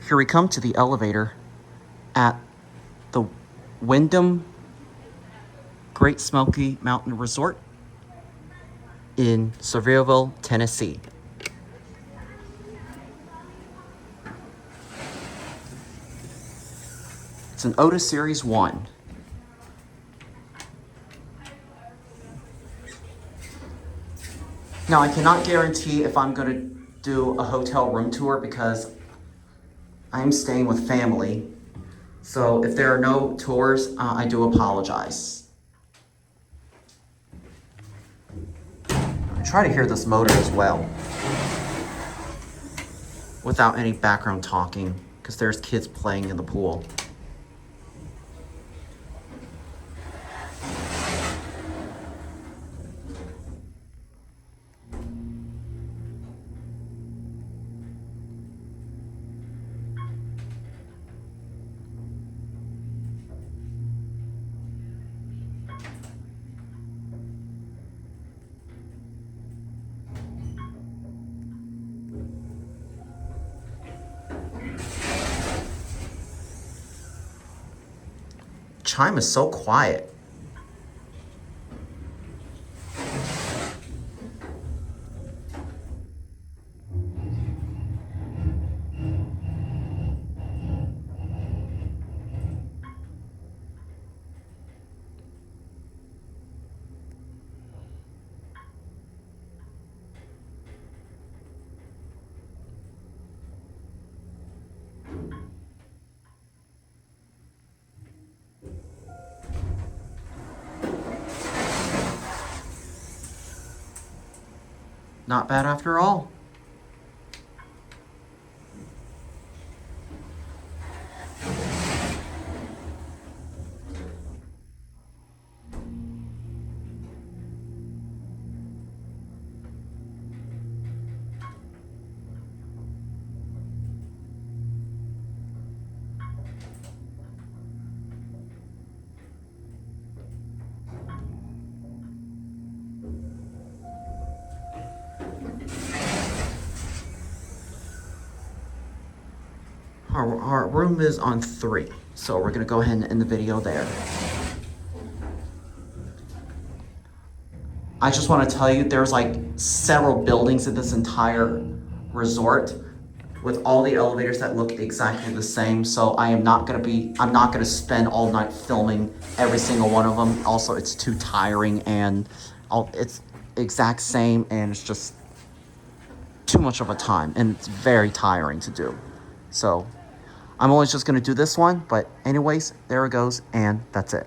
Here we come to the elevator at the Wyndham Great Smoky Mountain Resort in Sevierville, Tennessee. It's an Otis Series 1. Now, I cannot guarantee if I'm going to do a hotel room tour because I'm staying with family. So if there are no tours, I do apologize. I try to hear this motor as well without any background talking because there's kids playing in the pool. Chime is so quiet. Not bad after all. Our room is on 3, so we're gonna go ahead and end the video there. I just want to tell you, there's like several buildings in this entire resort with all the elevators that look exactly the same. So I'm not gonna spend all night filming every single one of them. Also, it's too tiring and it's exact same and it's just too much of a time and it's very tiring to do. So I'm always just gonna do this one, but anyways, there it goes, and that's it.